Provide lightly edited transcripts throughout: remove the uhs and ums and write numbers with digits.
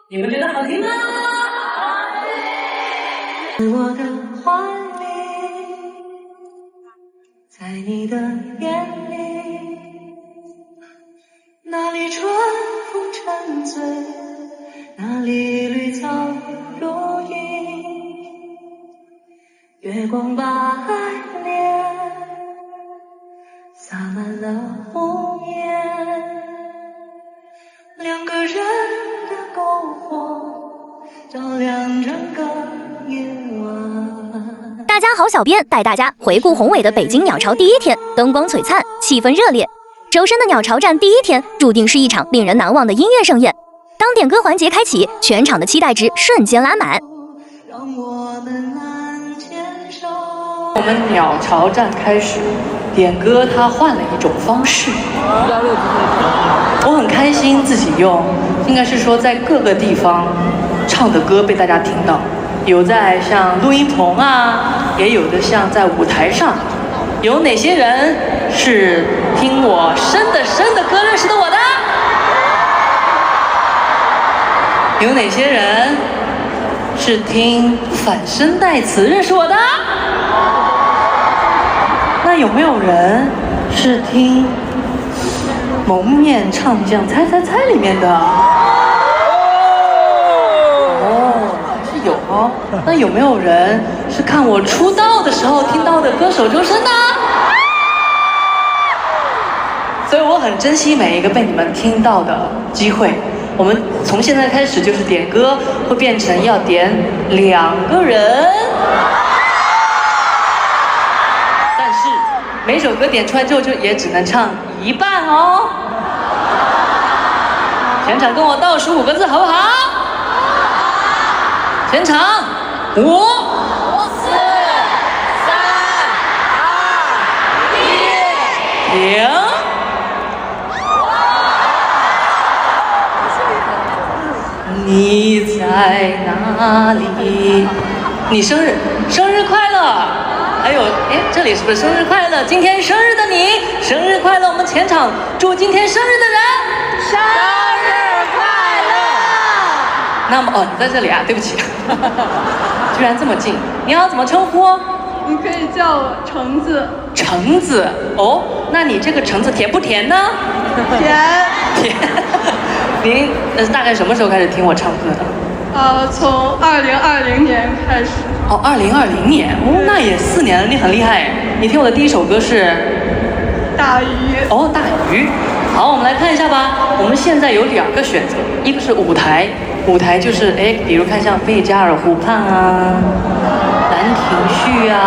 你们觉得好听吗？是我的怀里，在你的眼里，那里春风沉醉，那里绿草如茵，月光把爱恋洒满了红颜，两个人的篝火照亮整个夜晚。大家好，小编带大家回顾宏伟的北京鸟巢第一天，灯光璀璨，气氛热烈。周深的鸟巢站第一天注定是一场令人难忘的音乐盛宴。当点歌环节开启，全场的期待值瞬间拉满。让我们难牵手。我们鸟巢站开始点歌，它换了一种方式。我很开心自己用，应该是说在各个地方唱的歌被大家听到，有在像录音棚啊，也有的像在舞台上。有哪些人是听我深的歌认识的我的？有哪些人是听反声带词认识我的？那有没有人是听蒙面唱将猜猜猜里面的？哦，还是有哦。那有没有人是看我出道的时候听到的歌手周深呢？所以我很珍惜每一个被你们听到的机会。我们从现在开始就是点歌，会变成要点2个人。但是每首歌点出来之后，就也只能唱一半哦。全场跟我倒数5个字，好不好？全场5、4、3、2、1，停。你在哪里？你生日快乐！还有，哎，这里是不是生日快乐？今天生日的你，生日快乐！我们全场祝今天生日的人生日快乐！那么，哦，你在这里啊？对不起，居然这么近。你要怎么称呼？你可以叫我橙子。橙子，哦，那你这个橙子甜不甜呢？甜。甜。您大概什么时候开始听我唱歌的？从2020年开始。哦，2020年，哦，那也4年了，你很厉害。你听我的第一首歌是《大鱼》。哦，大鱼。好，我们来看一下吧。我们现在有2个选择，一个是舞台，舞台就是比如看像贝加尔湖畔啊、兰亭序啊、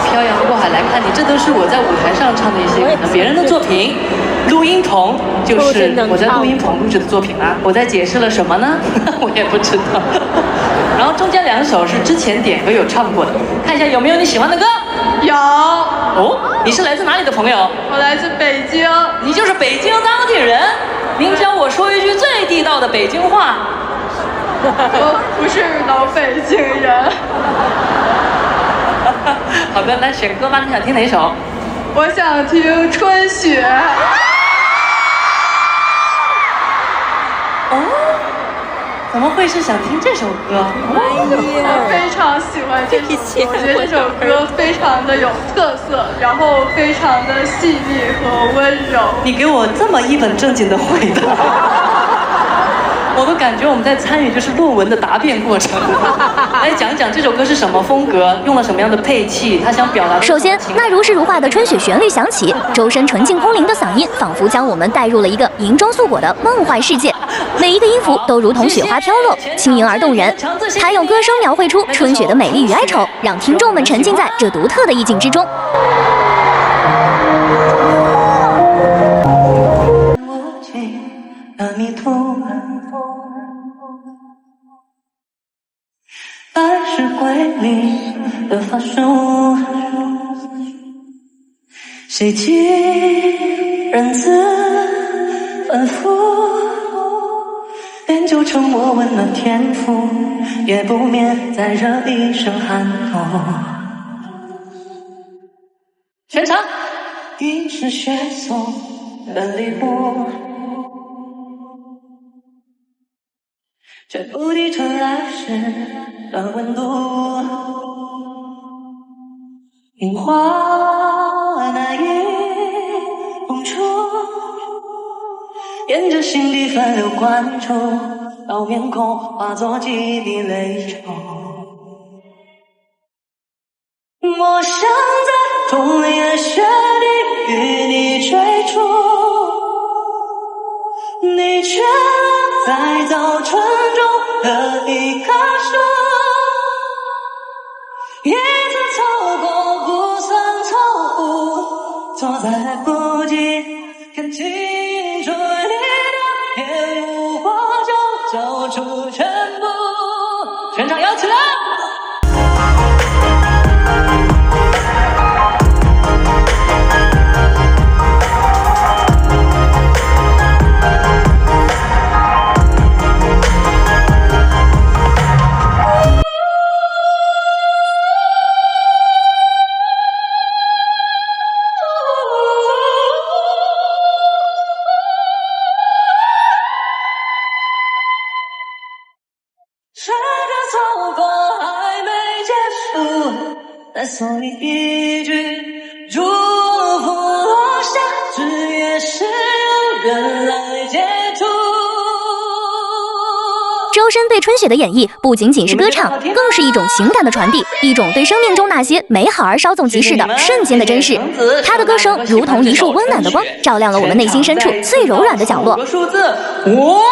漂洋过海来看你，这都是我在舞台上唱的一些可能别人的作品。录音棚就是我在录音棚录制的作品啊。我在解释了什么呢？我也不知道。然后中间2首是之前点歌有唱过的，看一下有没有你喜欢的歌。有。哦，你是来自哪里的朋友？我来自北京。你就是北京当地人？您教我说一句最地道的北京话。我不是老北京人。好的，来选歌吧，你想听哪首？我想听《春雪》。哦，怎么会是想听这首歌？我非常喜欢这首歌，我觉得这首歌非常的有特色，然后非常的细腻和温柔。你给我这么一本正经的回答，我都感觉我们在参与就是论文的答辩过程。来讲讲这首歌是什么风格，用了什么样的配器，他想表达。首先，那如诗如画的春雪旋律响起，周深纯净空灵的嗓音仿佛将我们带入了一个银装素裹的梦幻世界，每一个音符都如同雪花飘落，轻盈而动人。他用歌声描绘出春雪的美丽与哀愁，让听众们沉浸在这独特的意境之中。让你突然百事归零的发生，谁欺人自反复，练就沉默温暖天赋，也不免再惹一声寒冬。全场云是雪送的礼物，这不低传来时的温度，樱花那一碰触，沿着心底分流灌注，到面孔化作几滴泪珠。我想在冬夜雪地与你追逐，你却在早春中的一棵树，一次错过不算错误，错在来不及看清楚你的面目，我就交出全部。全场摇起来！随着错过还没结束，再送你一句祝福落下，只也是有人来接住。周深对春雪的演绎不仅仅是歌唱，更是一种情感的传递，一种对生命中那些美好而稍纵即逝的瞬间的珍视。他的歌声如同一束温暖的光，照亮了我们内心深处最柔软的角落。数字5、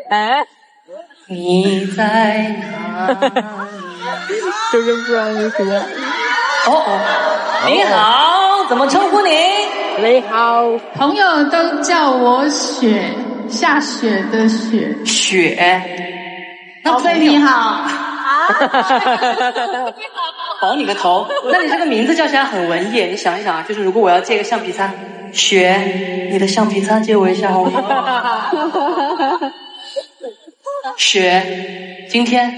哎，你在哪？周深不让你说。你好，怎么称呼你？你好，朋友都叫我雪，下雪的雪。雪，宝贝你好。保你个头！那你这个名字叫起来很文艺，你想一想啊，就是如果我要借个橡皮擦，雪，你的橡皮擦借我一下好吗？雪，今天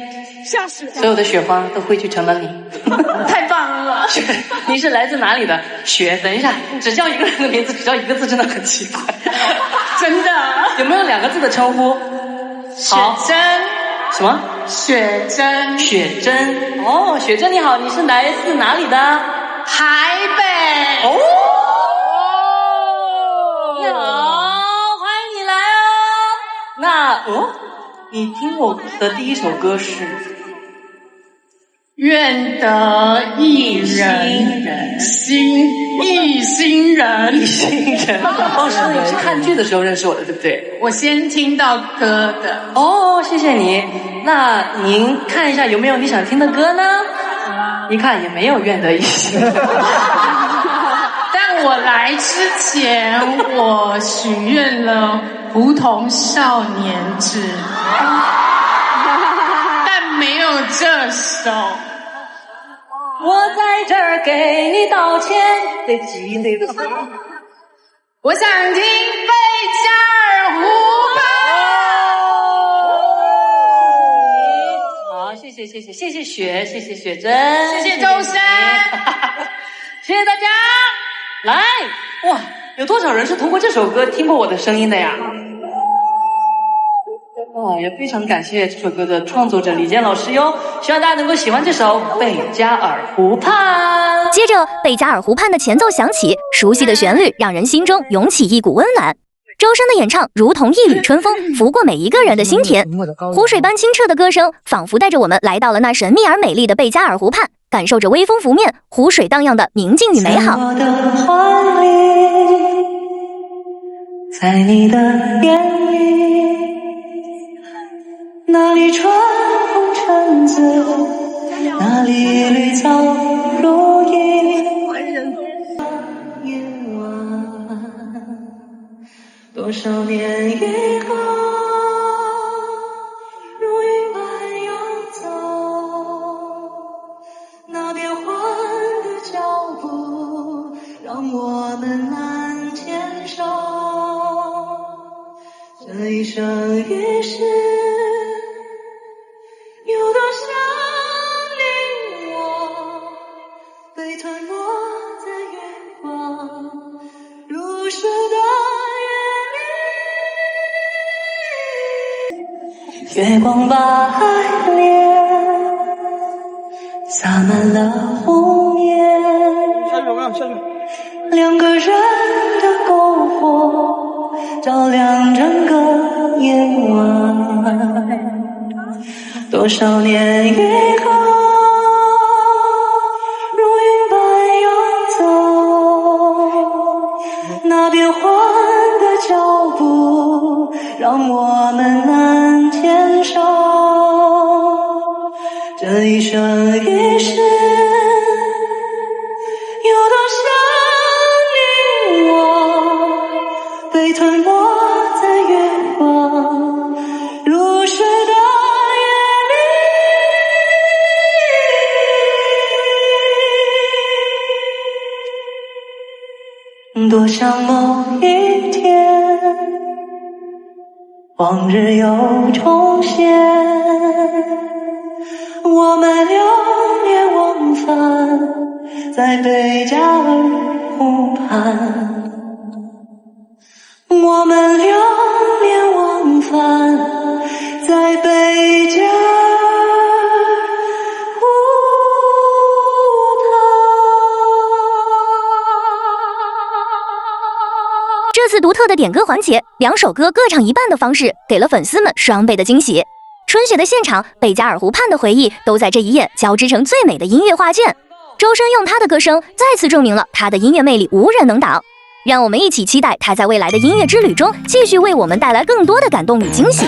下雪，所有的雪花都汇聚成了你。太棒了！雪，你是来自哪里的？雪，等一下，只叫一个人的名字，只叫一个字，真的很奇怪。真的？有没有2个字的称呼？雪珍。什么？雪珍。雪珍。哦，雪珍你好，你是来自哪里的？台北。哦。你好，欢迎你来啊。那你听我的第一首歌是愿得一人心，一心人。一心人。哦，是你是看剧的时候认识我的，对不对？我先听到歌的。哦，谢谢你。那您看一下有没有你想听的歌呢？一看也没有愿得一心人。但我来之前，我许愿了胡同少年志，但没有这首。我在这儿给你道歉。对不起，对不起。我想听贝加尔湖畔。好，谢谢雪，谢谢雪珍，谢谢周深，谢谢大家。来，哇，有多少人是通过这首歌听过我的声音的呀？也非常感谢这首歌的创作者李健老师哟，希望大家能够喜欢这首《贝加尔湖畔》。接着，《贝加尔湖畔》的前奏响起，熟悉的旋律让人心中涌起一股温暖。周深的演唱如同一缕春风，拂过每一个人的心田。湖水般清澈的歌声，仿佛带着我们来到了那神秘而美丽的贝加尔湖畔，感受着微风拂面、湖水荡漾的宁静与美好。在我的怀里，在你的眼里，那里春风沉醉，那里绿草如茵。夜晚，多少年以后，如云般游走，那变幻的脚步，让我们难牵手。这一生一世，有多想你我被吞没。月光把爱恋洒满了红叶，两个人的篝火照亮整个夜晚。多少年以后，如云般游走，那变幻的脚步让我们难牵手。这一生一世，有多想你我，被吞没在月光如诗的夜里。多想某一天，往日又重现，我们流连忘返在贝加尔湖畔，我们流连忘返在贝加尔湖畔。这次独特的点歌环节，2首歌各唱一半的方式，给了粉丝们双倍的惊喜。春雪的现场，贝加尔湖畔的回忆，都在这一夜交织成最美的音乐画卷。周深用他的歌声再次证明了他的音乐魅力无人能挡。让我们一起期待他在未来的音乐之旅中，继续为我们带来更多的感动与惊喜。